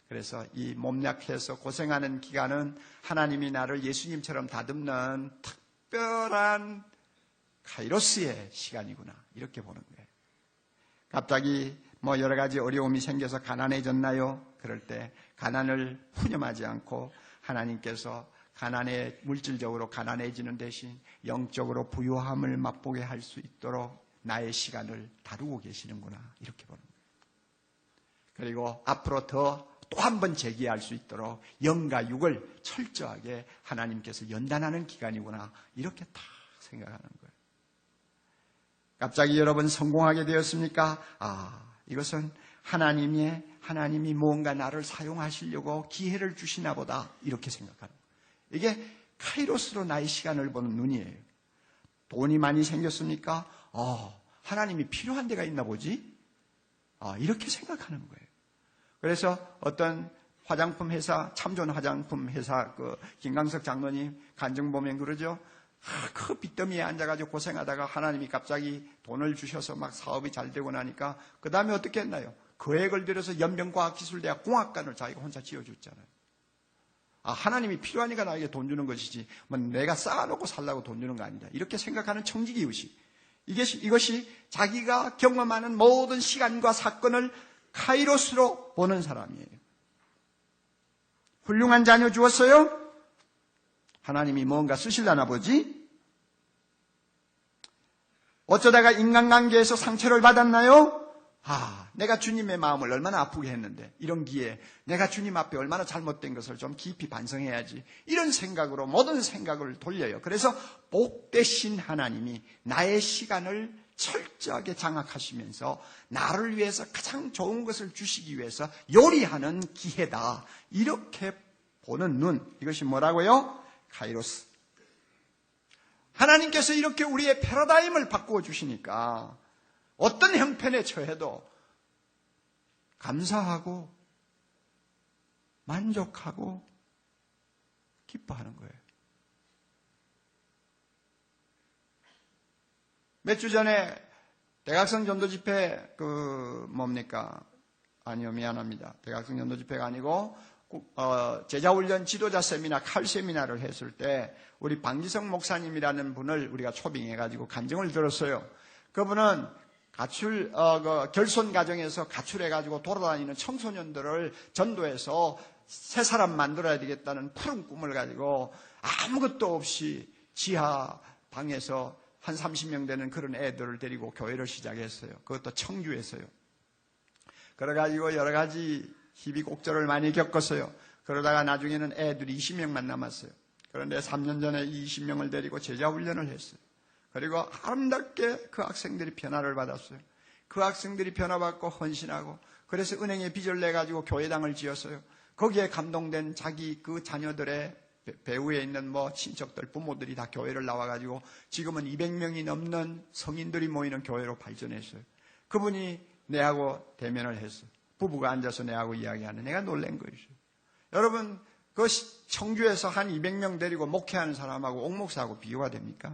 그래서 이 몸 약해서 고생하는 기간은 하나님이 나를 예수님처럼 다듬는 특별한 카이로스의 시간이구나 이렇게 보는 거예요. 갑자기 뭐 여러 가지 어려움이 생겨서 가난해졌나요? 그럴 때 가난을 푸념하지 않고 하나님께서 가난에 물질적으로 가난해지는 대신 영적으로 부유함을 맛보게 할 수 있도록 나의 시간을 다루고 계시는구나 이렇게 보는 거예요. 그리고 앞으로 더 또 한 번 재기할 수 있도록 영과 육을 철저하게 하나님께서 연단하는 기간이구나 이렇게 딱 생각하는 거예요. 갑자기 여러분 성공하게 되었습니까? 이것은 하나님이 무언가 나를 사용하시려고 기회를 주시나 보다 이렇게 생각하는 거예요. 이게 카이로스로 나의 시간을 보는 눈이에요. 돈이 많이 생겼습니까? 하나님이 필요한 데가 있나 보지? 이렇게 생각하는 거예요. 그래서 어떤 화장품 회사, 참존 화장품 회사 김강석 장로님 간증 보면 그러죠. 그 빚더미에 앉아가지고 고생하다가 하나님이 갑자기 돈을 주셔서 막 사업이 잘 되고 나니까 그 다음에 어떻게 했나요? 거액을 들여서 연변과학기술대학 공학관을 자기가 혼자 지어줬잖아요. 하나님이 필요하니까 나에게 돈 주는 것이지 뭐 내가 쌓아놓고 살라고 돈 주는 거 아니다. 이렇게 생각하는 청지기의식. 이것이 자기가 경험하는 모든 시간과 사건을 카이로스로 보는 사람이에요. 훌륭한 자녀 주었어요? 하나님이 뭔가 쓰실라나 보지? 어쩌다가 인간관계에서 상처를 받았나요? 내가 주님의 마음을 얼마나 아프게 했는데 이런 기회에 내가 주님 앞에 얼마나 잘못된 것을 좀 깊이 반성해야지 이런 생각으로 모든 생각을 돌려요. 그래서 복되신 하나님이 나의 시간을 철저하게 장악하시면서 나를 위해서 가장 좋은 것을 주시기 위해서 요리하는 기회다 이렇게 보는 눈, 이것이 뭐라고요? 카이로스. 하나님께서 이렇게 우리의 패러다임을 바꾸어 주시니까 어떤 형편에 처해도 감사하고 만족하고 기뻐하는 거예요. 몇 주 전에 대각성 전도 집회 미안합니다. 대각성 전도 집회가 아니고 제자훈련 지도자 세미나, 칼 세미나를 했을 때 우리 방지성 목사님이라는 분을 우리가 초빙해가지고 간증을 들었어요. 그분은 결손 가정에서 가출해가지고 돌아다니는 청소년들을 전도해서 새 사람 만들어야 되겠다는 푸른 꿈을 가지고 아무것도 없이 지하 방에서 한 30명 되는 그런 애들을 데리고 교회를 시작했어요. 그것도 청주에서요. 그래가지고 여러 가지 희비곡절을 많이 겪었어요. 그러다가 나중에는 애들이 20명만 남았어요. 그런데 3년 전에 20명을 데리고 제자훈련을 했어요. 그리고 아름답게 그 학생들이 변화를 받았어요. 그 학생들이 변화받고 헌신하고 그래서 은행에 빚을 내가지고 교회당을 지었어요. 거기에 감동된 자기 그 자녀들의 배후에 있는 친척들, 부모들이 다 교회를 나와가지고 지금은 200명이 넘는 성인들이 모이는 교회로 발전했어요. 그분이 내하고 대면을 했어요. 부부가 앉아서 내하고 이야기하는 내가 놀란 거예요. 여러분, 그 청주에서 한 200명 데리고 목회하는 사람하고 옥목사하고 비교가 됩니까?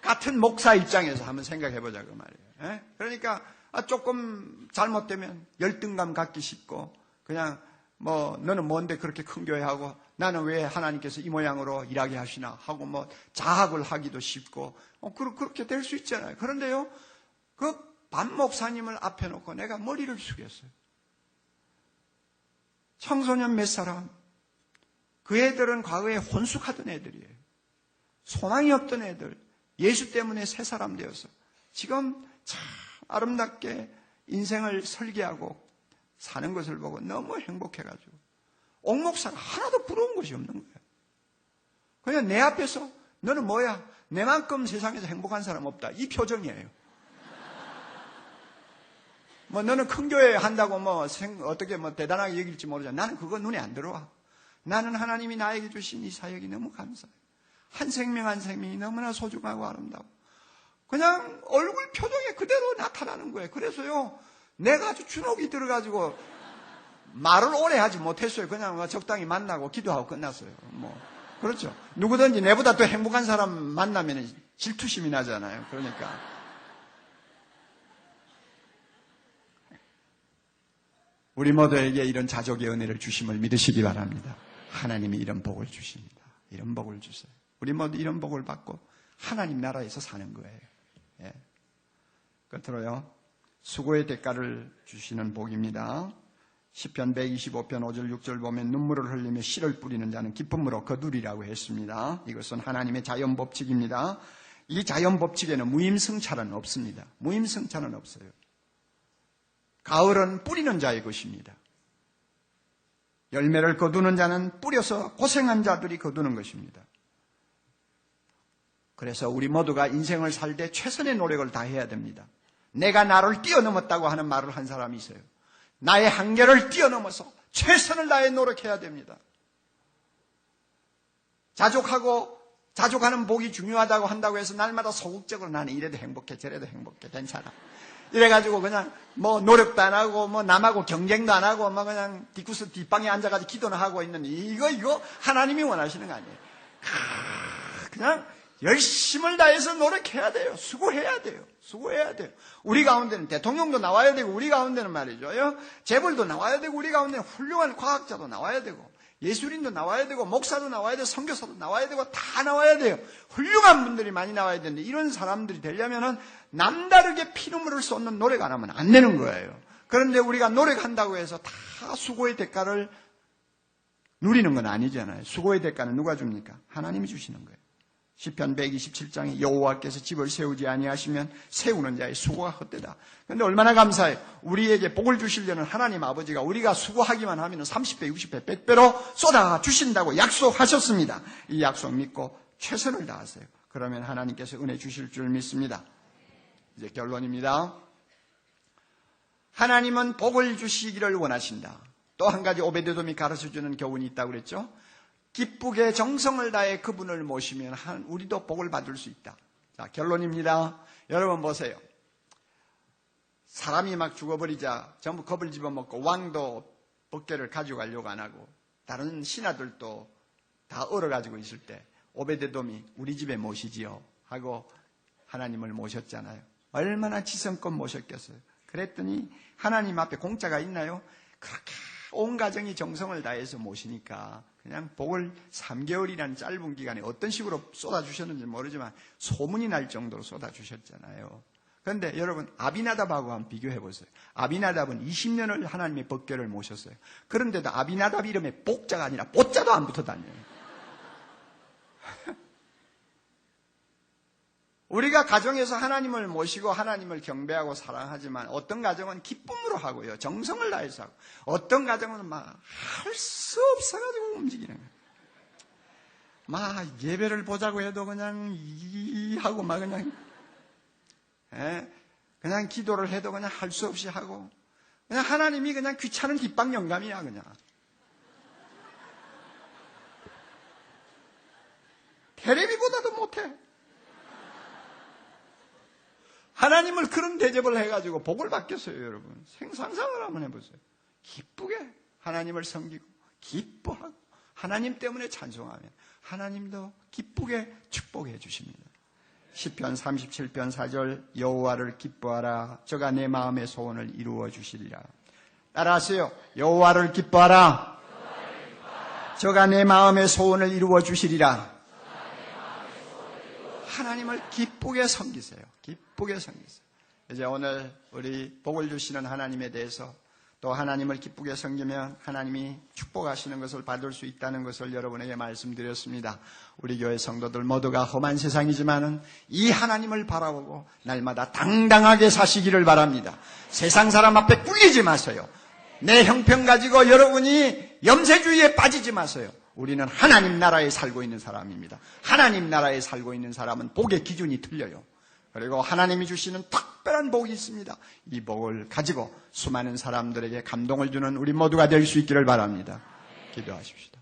같은 목사 입장에서 한번 생각해보자 그 말이에요. 그러니까 조금 잘못되면 열등감 갖기 쉽고 그냥 너는 뭔데 그렇게 큰 교회 하고 나는 왜 하나님께서 이 모양으로 일하게 하시나 하고 자학을 하기도 쉽고 그렇게 될 수 있잖아요. 그런데요, 그 반 목사님을 앞에 놓고 내가 머리를 숙였어요. 청소년 몇 사람, 그 애들은 과거에 혼숙하던 애들이에요. 소망이 없던 애들, 예수 때문에 새 사람 되어서 지금 참 아름답게 인생을 설계하고 사는 것을 보고 너무 행복해가지고 옥목사가 하나도 부러운 것이 없는 거예요. 그냥 내 앞에서 너는 뭐야? 내만큼 세상에서 행복한 사람 없다. 이 표정이에요. 너는 큰 교회 한다고 어떻게 대단하게 여길지 모르잖아. 나는 그거 눈에 안 들어와. 나는 하나님이 나에게 주신 이 사역이 너무 감사해요. 한 생명 한 생명이 너무나 소중하고 아름다워. 그냥 얼굴 표정에 그대로 나타나는 거예요. 그래서요, 내가 아주 주눅이 들어가지고 말을 오래 하지 못했어요. 그냥 적당히 만나고 기도하고 끝났어요. 그렇죠. 누구든지 내보다 더 행복한 사람 만나면 질투심이 나잖아요. 그러니까. 우리 모두에게 이런 자족의 은혜를 주심을 믿으시기 바랍니다. 하나님이 이런 복을 주십니다. 이런 복을 주세요. 우리 모두 이런 복을 받고 하나님 나라에서 사는 거예요. 예. 끝으로요, 수고의 대가를 주시는 복입니다. 시편 125편 5절 6절 보면 눈물을 흘리며 씨를 뿌리는 자는 기쁨으로 거두리라고 했습니다. 이것은 하나님의 자연 법칙입니다. 이 자연 법칙에는 무임승차는 없습니다. 무임승차는 없어요. 가을은 뿌리는 자의 것입니다. 열매를 거두는 자는 뿌려서 고생한 자들이 거두는 것입니다. 그래서 우리 모두가 인생을 살 때 최선의 노력을 다해야 됩니다. 내가 나를 뛰어넘었다고 하는 말을 한 사람이 있어요. 나의 한계를 뛰어넘어서 최선을 다해 노력해야 됩니다. 자족하는 복이 중요하다고 한다고 해서 날마다 소극적으로 나는 이래도 행복해 저래도 행복해 괜찮아 이래가지고 그냥 뭐 노력도 안 하고 뭐 남하고 경쟁도 안 하고 뭐 그냥 뒷구스 뒷방에 앉아가지고 기도는 하고 있는 이거 하나님이 원하시는 거 아니에요. 그냥 열심을 다해서 노력해야 돼요. 수고해야 돼요. 우리 가운데는 대통령도 나와야 되고 우리 가운데는 말이죠. 재벌도 나와야 되고 우리 가운데는 훌륭한 과학자도 나와야 되고 예술인도 나와야 되고 목사도 나와야 되고 선교사도 나와야 되고 다 나와야 돼요. 훌륭한 분들이 많이 나와야 되는데 이런 사람들이 되려면은 남다르게 피눈물을 쏟는 노력 안 하면 안 되는 거예요. 그런데 우리가 노력한다고 해서 다 수고의 대가를 누리는 건 아니잖아요. 수고의 대가는 누가 줍니까? 하나님이 주시는 거예요. 시편 127장에 여호와께서 집을 세우지 아니하시면 세우는 자의 수고가 헛되다. 그런데 얼마나 감사해요. 우리에게 복을 주시려는 하나님 아버지가 우리가 수고하기만 하면 30배, 60배, 100배로 쏟아 주신다고 약속하셨습니다. 이 약속 믿고 최선을 다하세요. 그러면 하나님께서 은혜 주실 줄 믿습니다. 이제 결론입니다. 하나님은 복을 주시기를 원하신다. 또 한 가지 오베데돔이 가르쳐주는 교훈이 있다고 그랬죠. 기쁘게 정성을 다해 그분을 모시면 우리도 복을 받을 수 있다. 자, 결론입니다. 여러분 보세요. 사람이 막 죽어버리자 전부 겁을 집어먹고 왕도 법궤를 가져가려고 안 하고 다른 신하들도 다 얼어가지고 있을 때 오베데돔이 우리 집에 모시지요 하고 하나님을 모셨잖아요. 얼마나 지성껏 모셨겠어요. 그랬더니 하나님 앞에 공짜가 있나요? 그렇게 온 가정이 정성을 다해서 모시니까 그냥 복을 3개월이라는 짧은 기간에 어떤 식으로 쏟아주셨는지 모르지만 소문이 날 정도로 쏟아주셨잖아요. 그런데 여러분 아비나답하고 한번 비교해보세요. 아비나답은 20년을 하나님의 법궤를 모셨어요. 그런데도 아비나답 이름에 복자가 아니라 보자도 안 붙어 다녀요. 우리가 가정에서 하나님을 모시고 하나님을 경배하고 사랑하지만 어떤 가정은 기쁨으로 하고요. 정성을 다해서 하고 어떤 가정은 막 할 수 없어가지고 움직이는 거예요. 막 예배를 보자고 해도 그냥 하고 막 그냥 기도를 해도 그냥 할 수 없이 하고 그냥 하나님이 그냥 귀찮은 뒷방 영감이야 그냥. 테레비보다도 못해. 하나님을 그런 대접을 해가지고 복을 받겠어요, 여러분. 상상을 한번 해보세요. 기쁘게 하나님을 섬기고, 기뻐하고, 하나님 때문에 찬송하면 하나님도 기쁘게 축복해 주십니다. 시편 37편 4절 여호와를 기뻐하라. 저가 내 마음의 소원을 이루어 주시리라. 따라하세요. 여호와를 기뻐하라. 저가 내 마음의 소원을 이루어 주시리라. 하나님을 기쁘게 섬기세요. 기쁘게 섬기세요. 이제 오늘 우리 복을 주시는 하나님에 대해서 또 하나님을 기쁘게 섬기면 하나님이 축복하시는 것을 받을 수 있다는 것을 여러분에게 말씀드렸습니다. 우리 교회 성도들 모두가 험한 세상이지만은 이 하나님을 바라보고 날마다 당당하게 사시기를 바랍니다. 세상 사람 앞에 꿀리지 마세요. 내 형편 가지고 여러분이 염세주의에 빠지지 마세요. 우리는 하나님 나라에 살고 있는 사람입니다. 하나님 나라에 살고 있는 사람은 복의 기준이 틀려요. 그리고 하나님이 주시는 특별한 복이 있습니다. 이 복을 가지고 수많은 사람들에게 감동을 주는 우리 모두가 될 수 있기를 바랍니다. 기도하십시다.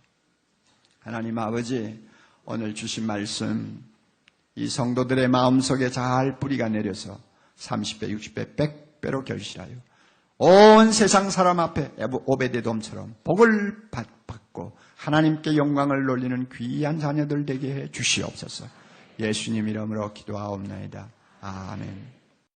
하나님 아버지, 오늘 주신 말씀 이 성도들의 마음속에 잘 뿌리가 내려서 30배, 60배, 100배로 결실하여 온 세상 사람 앞에 오베데돔처럼 복을 받고 하나님께 영광을 돌리는 귀한 자녀들 되게 해 주시옵소서. 예수님 이름으로 기도하옵나이다. 아멘.